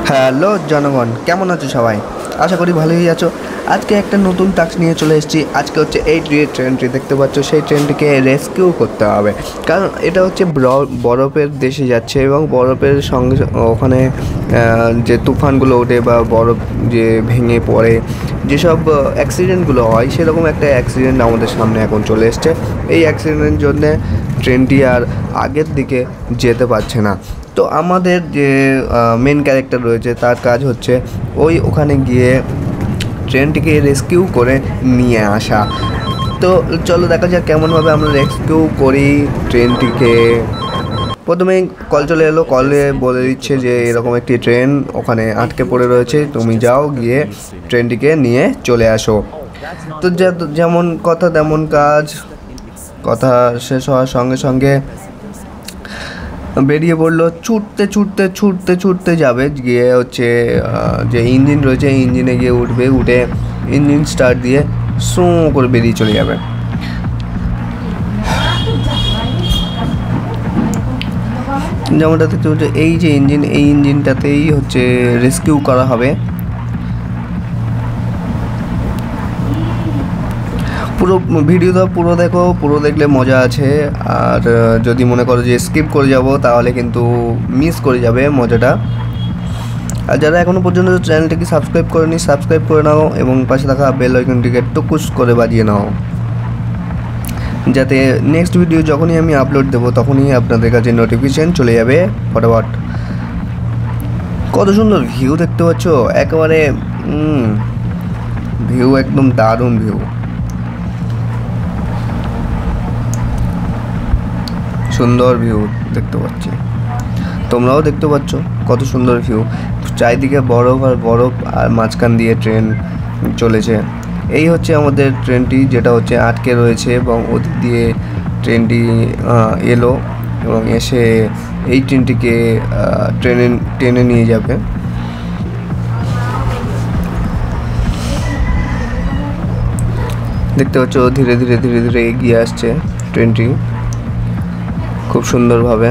Hello জনগণ, কেমন আছো সবাই? আশা করি ভালোই আছো। আজকে একটা নতুন টাস্ক নিয়ে চলে এসেছি। আজকে হচ্ছে এই ট্রেনটি দেখতে পাচ্ছ, সেই ট্রেনটিকে রেস্কিউ করতে হবে। কারণ এটা হচ্ছে বরফের দেশে যাচ্ছে এবং বরফের সঙ্গে ওখানে যে তুফানগুলো ওঠে বা বরফ যে ভেঙে পড়ে, যেসব অ্যাক্সিডেন্টগুলো হয়, সেরকম একটা অ্যাক্সিডেন্ট আমাদের সামনে এখন চলে এসছে। এই অ্যাক্সিডেন্টের জন্যে ট্রেনটি আর আগের দিকে যেতে পারছে না। তো আমাদের যে মেন ক্যারেক্টার রয়েছে তার কাজ হচ্ছে ওখানে গিয়ে ট্রেনটিকে রেস্কিউ করে নিয়ে আসা। তো চলো দেখা যাক কেমনভাবে আমরা রেস্কিউ করি ট্রেনটিকে। প্রথমেই কল চলে এলো, কলে বলে দিচ্ছে যে এরকম একটি ট্রেন ওখানে আটকে পড়ে রয়েছে, তুমি যাও গিয়ে ট্রেনটিকে নিয়ে চলে আসো। তো যেমন কথা তেমন কাজ। কথা শেষ হওয়ার সঙ্গে সঙ্গে বেরিয়ে পড়লো, ছুটতে যাবে, গিয়ে হচ্ছে যে ইঞ্জিন রয়েছে ইঞ্জিনে গিয়ে উঠে ইঞ্জিন স্টার্ট দিয়ে শো করে বেরিয়ে চলে যাবে। যেমনটা দেখতে হচ্ছে এই যে এই ইঞ্জিনটাতেই হচ্ছে রেস্কিউ করা হবে। পুরো ভিডিওটা পুরো দেখো, পুরো দেখলে মজা আছে। আর যদি মনে করো যে স্কিপ করে যাব তাহলে কিন্তু মিস করে যাবে মজাটা। আর যারা এখনও পর্যন্ত চ্যানেলটিকে সাবস্ক্রাইব করেনি, সাবস্ক্রাইব করে নাও এবং পাশে থাকা বেল আইকনটিকে টুকুস করে বাজিয়ে নাও, যাতে নেক্সট ভিডিও যখনই আমি আপলোড দেবো তখনই আপনাদের কাছে নোটিফিকেশান চলে যাবে ফটাফট। কত সুন্দর ভিউ দেখতে পাচ্ছ, একেবারে ভিউ একদম দারুণ ভিউ। সুন্দর ভিউ দেখতে পাচ্ছি, তোমরাও দেখতে পাচ্ছ কত সুন্দর ভিউ। চারিদিকে বরফ আর বরফ, আর মাঝখান দিয়ে ট্রেন চলেছে। এই হচ্ছে আমাদের ট্রেনটি, যেটা হচ্ছে আটকে রয়েছে এবং ওদিক দিয়ে ট্রেনটি এলো এবং এসে এই ট্রেনটিকে টেনে নিয়ে যাবে। দেখতে পাচ্ছ ধীরে ধীরে এগিয়ে আসছে ট্রেনটি খুব সুন্দরভাবে।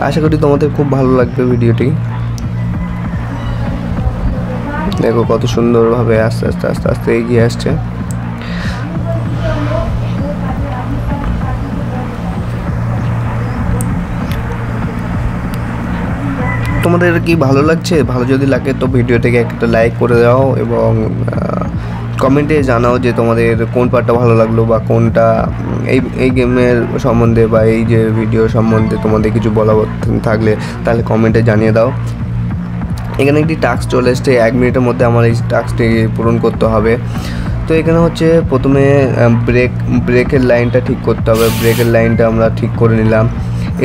আশা করি তোমাদের খুব ভালো লাগবে ভিডিওটি। দেখো কত সুন্দরভাবে আস্তে এগিয়ে আসছে। তোমাদের কি ভালো লাগছে? ভালো যদি লাগে তো ভিডিওটিকে একটা লাইক করে দাও এবং কমেন্টে জানাও যে তোমাদের কোন পার্টটা ভালো লাগলো বা কোনটা এই গেমের সম্বন্ধে বা এই যে ভিডিও সম্বন্ধে তোমাদের কিছু বলা থাকলে তাহলে কমেন্টে জানিয়ে দাও। এখানে একটি টাস্ক চলে এসছে, 1 মিনিটের মধ্যে আমার এই টাস্কটি পূরণ করতে হবে। তো এখানে হচ্ছে প্রথমে ব্রেকের লাইনটা ঠিক করতে হবে। ব্রেকের লাইনটা আমরা ঠিক করে নিলাম।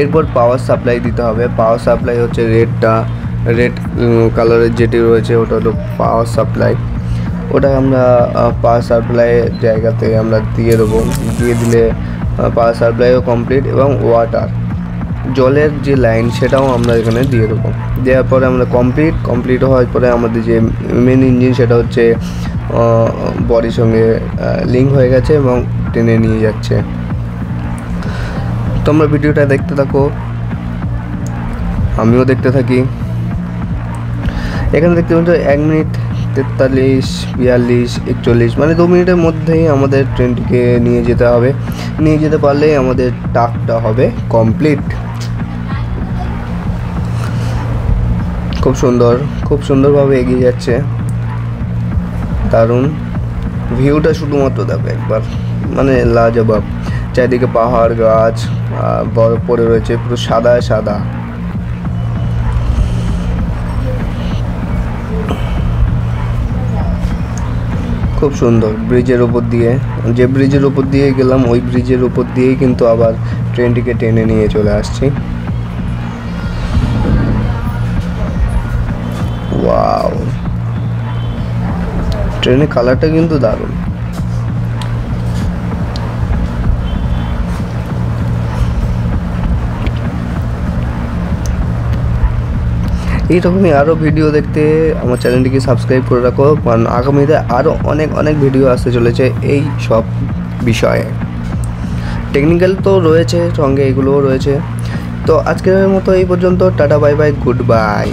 এরপর পাওয়ার সাপ্লাই দিতে হবে। পাওয়ার সাপ্লাই হচ্ছে রেড কালারের যেটি রয়েছে ওটা হলো পাওয়ার সাপ্লাই। ওটা আমরা পাওয়ার সাপ্লাইয়ের জায়গাতে আমরা দিয়ে দেবো। দিয়ে দিলে পাওয়ার সাপ্লাইও কমপ্লিট এবং ওয়াটার জলের যে লাইন সেটাও আমরা এখানে দিয়ে দেবো। দেওয়ার পরে আমরা কমপ্লিট হওয়ার পরে আমাদের যে মেন ইঞ্জিন সেটা হচ্ছে বডির সঙ্গে লিঙ্ক হয়ে গেছে এবং টেনে নিয়ে যাচ্ছে। তোমরা ভিডিওটা দেখতে থাকো, আমিও দেখতে থাকি। এখানে দেখতে পাচ্ছ 1 মিনিট 43, 42, 41 মানে 2 মিনিটের মধ্যেই আমাদের ট্রেনটিকে নিয়ে যেতে হবে। নিয়ে যেতে পারলেই আমাদের টাস্কটা হবে কমপ্লিট। খুব সুন্দরভাবে এগিয়ে যাচ্ছে, দারুণ ভিউটা শুধুমাত্র দেখো একবার, মানে লাজবাব। চারিদিকে পাহাড় গাছ বরফ পড়ে রয়েছে, পুরো সাদা। খুব সুন্দর ব্রিজের উপর দিয়ে, যে ব্রিজের উপর দিয়ে গেলাম ওই ব্রিজের উপর দিয়েই কিন্তু আবার ট্রেনটিকে টেনে নিয়ে চলে আসছি। ওয়াও, ট্রেনের কালারটা কিন্তু দারুণ। এইরকমই আরও ভিডিও দেখতে আমার চ্যানেলটিকে সাবস্ক্রাইব করে রাখো, কারণ আগামীতে আরও অনেক ভিডিও আসতে চলেছে এই সব বিষয়ে। টেকনিক্যাল তো রয়েছে, সঙ্গে এগুলোও রয়েছে। তো আজকের মতো এই পর্যন্ত, tata bye bye, good bye.